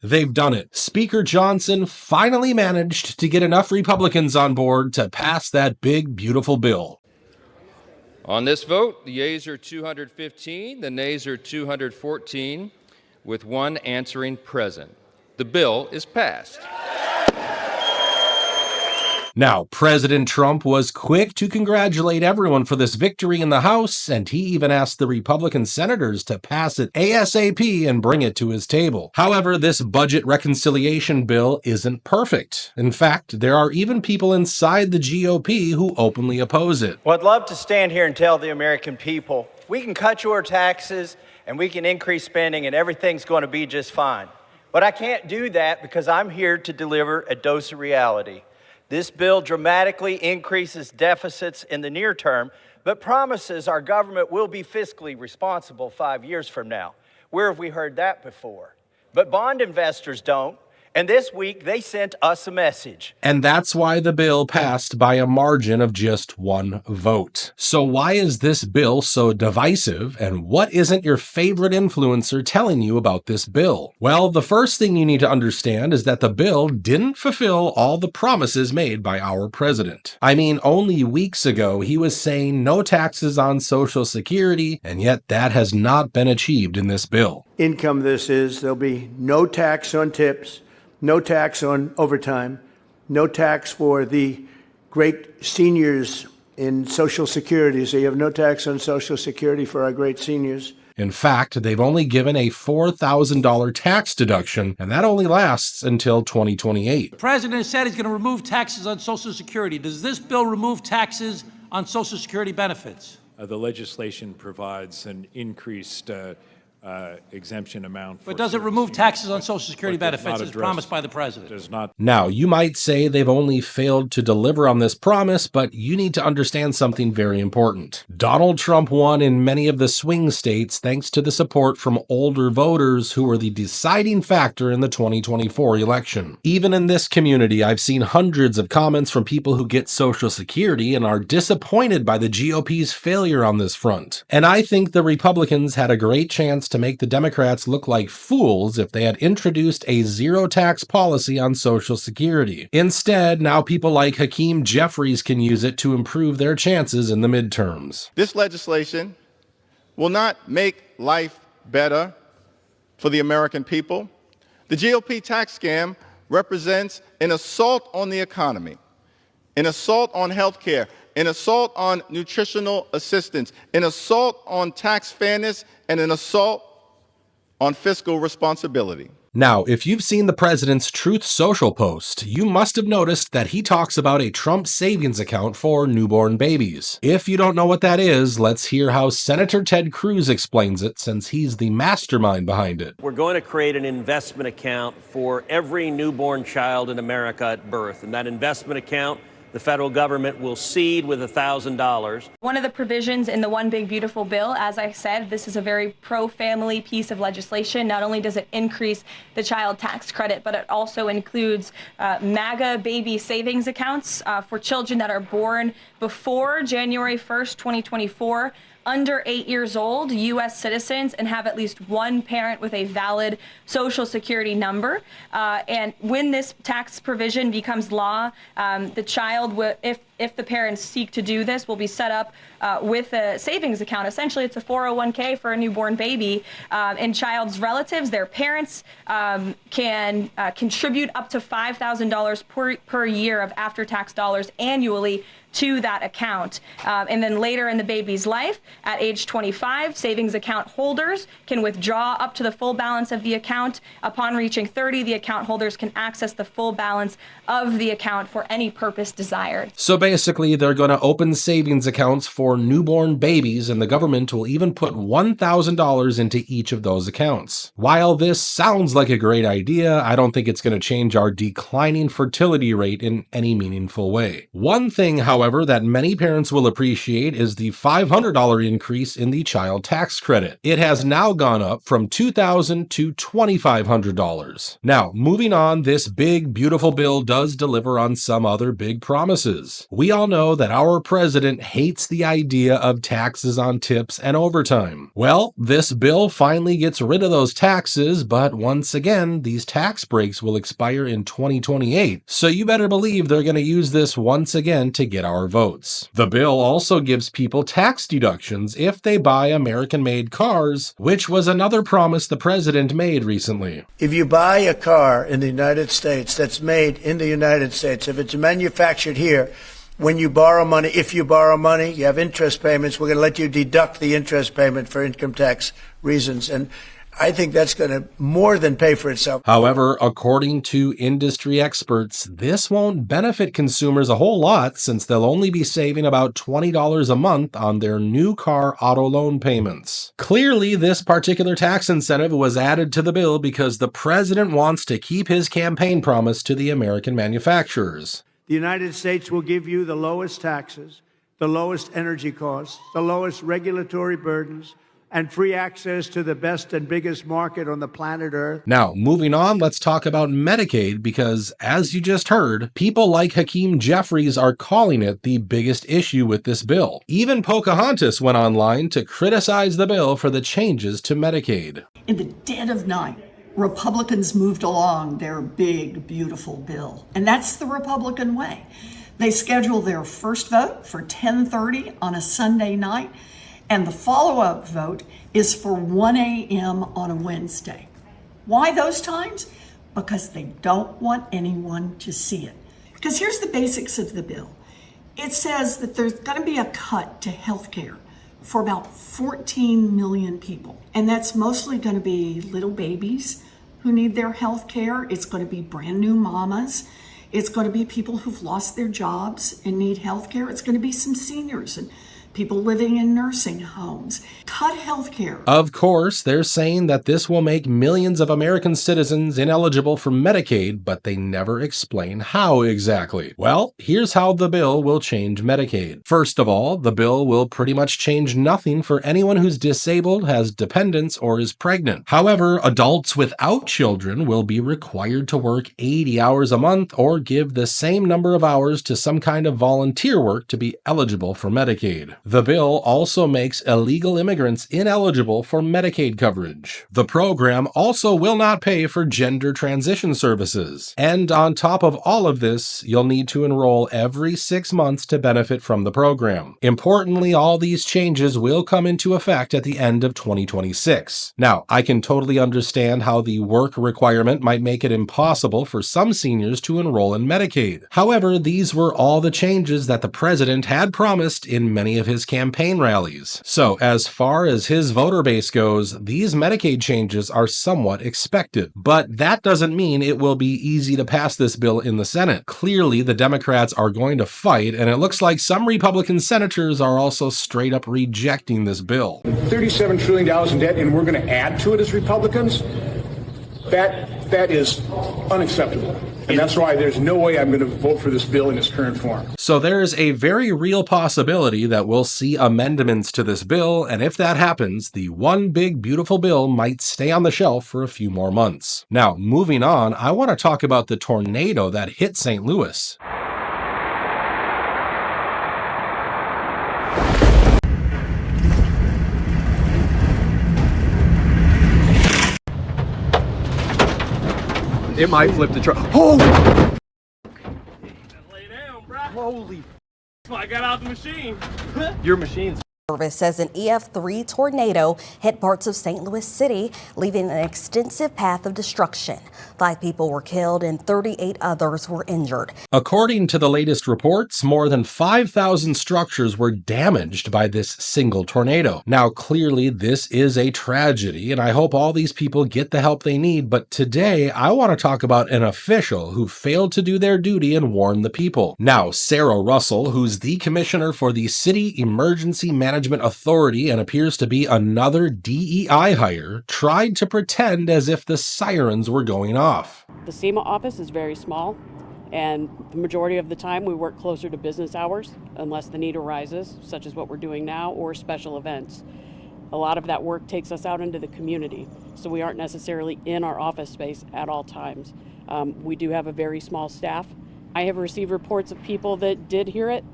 They've done it. Speaker Johnson finally managed to get enough Republicans on board to pass that big, beautiful bill. On this vote, the yeas are 215, the nays are 214, with one answering present. The bill is passed. Now, President Trump was quick to congratulate everyone for this victory in the House, and he even asked the Republican senators to pass it ASAP and bring it to his table. However, this budget reconciliation bill isn't perfect. In fact, there are even people inside the GOP who openly oppose it. Well, I'd love to stand here and tell the American people, we can cut your taxes and we can increase spending and everything's going to be just fine. But I can't do that because I'm here to deliver a dose of reality. This bill dramatically increases deficits in the near term, but promises our government will be fiscally responsible 5 years from now. Where have we heard that before? But bond investors don't. And this week, they sent us a message. And that's why the bill passed by a margin of just one vote. So why is this bill so divisive, and what isn't your favorite influencer telling you about this bill? Well, the first thing you need to understand is that the bill didn't fulfill all the promises made by our president. I mean, only weeks ago, he was saying no taxes on Social Security, and yet that has not been achieved in this bill. Income there'll be no tax on tips, no tax on overtime, no tax for the great seniors in Social Security. So you have no tax on Social Security for our great seniors. In fact, they've only given a $4,000 tax deduction, and that only lasts until 2028. The president has said he's going to remove taxes on Social Security. Does this bill remove taxes on Social Security benefits? The legislation provides an increased exemption amount. But does it remove taxes on Social Security benefits as promised by the president? Does not. Now, you might say they've only failed to deliver on this promise, but you need to understand something very important. Donald Trump won in many of the swing states thanks to the support from older voters who were the deciding factor in the 2024 election. Even in this community, I've seen hundreds of comments from people who get Social Security and are disappointed by the GOP's failure on this front. And I think the Republicans had a great chance to make the Democrats look like fools if they had introduced a zero tax policy on Social Security. Instead, now people like Hakeem Jeffries can use it to improve their chances in the midterms. This legislation will not make life better for the American people. The GOP tax scam represents an assault on the economy, an assault on health care, an assault on nutritional assistance, an assault on tax fairness, and an assault on fiscal responsibility. Now, if you've seen the president's Truth Social post, you must have noticed that he talks about a Trump savings account for newborn babies. If you don't know what that is, let's hear how Senator Ted Cruz explains it, since he's the mastermind behind it. We're going to create an investment account for every newborn child in America at birth, and that investment account the federal government will seed with $1,000. One of the provisions in the One Big Beautiful Bill, as I said, this is a very pro-family piece of legislation. Not only does it increase the child tax credit, but it also includes MAGA baby savings accounts for children that are born before January 1st, 2024. Under 8 years old, U.S. citizens, and have at least one parent with a valid Social Security number. And when this tax provision becomes law, the child, if the parents seek to do this, will be set up with a savings account. Essentially, it's a 401k for a newborn baby. And child's relatives, their parents, can contribute up to $5,000 per year of after-tax dollars annually to that account. And then later in the baby's life, at age 25, savings account holders can withdraw up to the full balance of the account. Upon reaching 30, the account holders can access the full balance of the account for any purpose desired. So basically, they're going to open savings accounts for newborn babies, and the government will even put $1,000 into each of those accounts. While this sounds like a great idea, I don't think it's going to change our declining fertility rate in any meaningful way. One thing, however, that many parents will appreciate is the $500 increase in the child tax credit. It has now gone up from $2,000 to $2,500. Now, moving on, this big, beautiful bill does deliver on some other big promises. We all know that our president hates the idea of taxes on tips and overtime. Well, this bill finally gets rid of those taxes, but once again, these tax breaks will expire in 2028, so you better believe they're going to use this once again to get our votes. The bill also gives people tax deductions if they buy American-made cars, which was another promise the president made recently. If you buy a car in the United States that's made in the United States, if it's manufactured here, when you borrow money, if you borrow money, you have interest payments, we're going to let you deduct the interest payment for income tax reasons. And I think that's going to more than pay for itself. However, according to industry experts, this won't benefit consumers a whole lot since they'll only be saving about $20 a month on their new car auto loan payments. Clearly, this particular tax incentive was added to the bill because the president wants to keep his campaign promise to the American manufacturers. The United States will give you the lowest taxes, the lowest energy costs, the lowest regulatory burdens, and free access to the best and biggest market on the planet Earth. Now, moving on, let's talk about Medicaid because, as you just heard, people like Hakeem Jeffries are calling it the biggest issue with this bill. Even Pocahontas went online to criticize the bill for the changes to Medicaid. In the dead of night, Republicans moved along their big, beautiful bill. And that's the Republican way. They schedule their first vote for 10:30 on a Sunday night, and the follow-up vote is for 1 a.m. on a Wednesday. Why those times? Because they don't want anyone to see it. Because here's the basics of the bill. It says that there's going to be a cut to health care for about 14 million people. And that's mostly going to be little babies who need their health care. It's going to be brand new mamas. It's going to be people who've lost their jobs and need health care. It's going to be some seniors and people living in nursing homes. Cut health care. Of course, they're saying that this will make millions of American citizens ineligible for Medicaid, but they never explain how exactly. Well, here's how the bill will change Medicaid. First of all, the bill will pretty much change nothing for anyone who's disabled, has dependents, or is pregnant. However, adults without children will be required to work 80 hours a month or give the same number of hours to some kind of volunteer work to be eligible for Medicaid. The bill also makes illegal immigrants ineligible for Medicaid coverage. The program also will not pay for gender transition services. And on top of all of this, you'll need to enroll every 6 months to benefit from the program. Importantly, all these changes will come into effect at the end of 2026. Now, I can totally understand how the work requirement might make it impossible for some seniors to enroll in Medicaid. However, these were all the changes that the president had promised in many of his campaign rallies. So, as far as his voter base goes, these Medicaid changes are somewhat expected. But that doesn't mean it will be easy to pass this bill in the Senate. Clearly, the Democrats are going to fight, and it looks like some Republican senators are also straight up rejecting this bill. $37 trillion in debt, and we're going to add to it as Republicans? That is unacceptable. And that's why there's no way I'm going to vote for this bill in its current form. So there's a very real possibility that we'll see amendments to this bill, and if that happens, the one big beautiful bill might stay on the shelf for a few more months. Now, moving on, I want to talk about the tornado that hit St. Louis. It might flip the truck. Oh! Lay down, bro. Holy I got out the machine. Your machine's Service says an EF3 tornado hit parts of St. Louis City, leaving an extensive path of destruction. 5 people were killed and 38 others were injured. According to the latest reports, more than 5,000 structures were damaged by this single tornado. Now, clearly, this is a tragedy, and I hope all these people get the help they need, but today, I want to talk about an official who failed to do their duty and warn the people. Now, Sarah Russell, who's the commissioner for the City Emergency Management Authority and appears to be another DEI hire, tried to pretend as if the sirens were going off. The SEMA office is very small, and the majority of the time we work closer to business hours unless the need arises, such as what we're doing now, or special events. A lot of that work takes us out into the community, so we aren't necessarily in our office space at all times. We do have a very small staff, I have received reports of people that did hear it.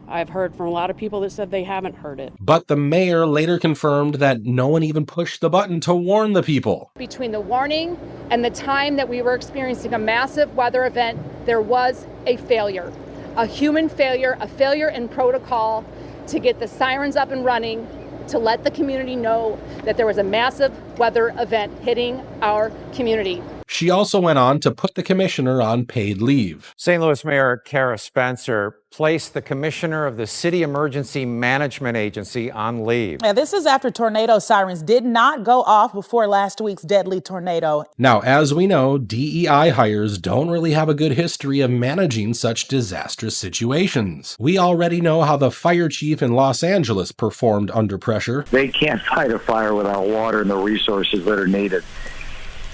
I've heard from a lot of people that said they haven't heard it. But the mayor later confirmed that no one even pushed the button to warn the people. Between the warning and the time that we were experiencing a massive weather event, there was a failure, a human failure, a failure in protocol to get the sirens up and running, to let the community know that there was a massive weather event hitting our community. She also went on to put the commissioner on paid leave. St. Louis Mayor Kara Spencer placed the commissioner of the City Emergency Management Agency on leave. Now, this is after tornado sirens did not go off before last week's deadly tornado. Now, as we know, DEI hires don't really have a good history of managing such disastrous situations. We already know how the fire chief in Los Angeles performed under pressure. They can't fight a fire without water and the resources that are needed.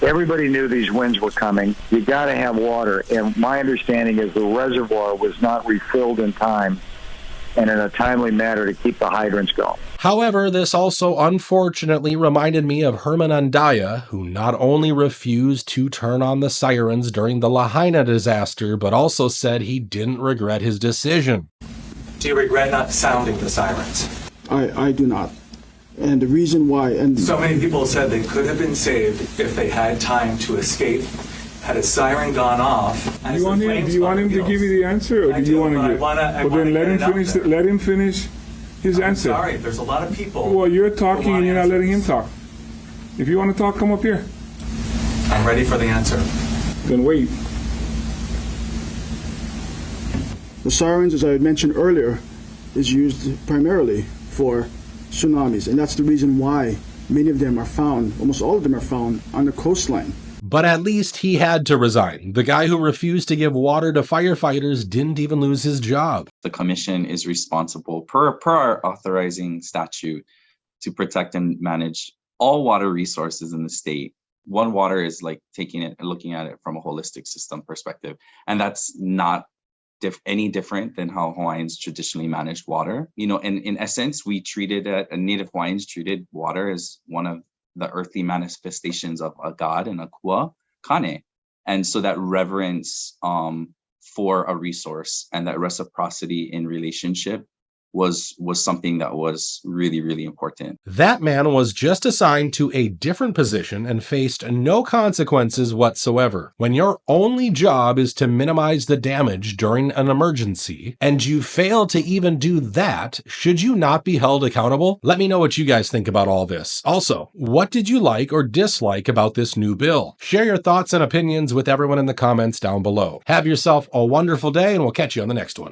Everybody knew these winds were coming. You got to have water. And my understanding is the reservoir was not refilled in time and in a timely manner to keep the hydrants going. However, this also unfortunately reminded me of Herman Andaya, who not only refused to turn on the sirens during the Lahaina disaster, but also said he didn't regret his decision. Do you regret not sounding the sirens? I do not. And the reason why, and so many people said they could have been saved if they had time to escape. Had a siren gone off. Do you want him to give you the answer, or do you want to give? Well, then let him finish. Let him finish his answer. Sorry, there's a lot of people. Well, you're talking and you're not letting him talk. If you want to talk, come up here. I'm ready for the answer. Then wait. The sirens, as I had mentioned earlier, is used primarily for tsunamis, and that's the reason why many of them are found, almost all of them are found on the coastline. But at least he had to resign. The guy who refused to give water to firefighters didn't even lose his job. The commission is responsible, per our authorizing statute, to protect and manage all water resources in the state. One Water is like taking it and looking at it from a holistic system perspective. And that's not any different than how Hawaiians traditionally managed water. You know, in essence, we treated Native Hawaiians treated water as one of the earthly manifestations of a god and a kua kane. And so that reverence for a resource and that reciprocity in relationship was something that was really, really important. That man was just assigned to a different position and faced no consequences whatsoever. When your only job is to minimize the damage during an emergency, and you fail to even do that, should you not be held accountable? Let me know what you guys think about all this. Also, what did you like or dislike about this new bill? Share your thoughts and opinions with everyone in the comments down below. Have yourself a wonderful day, and we'll catch you on the next one.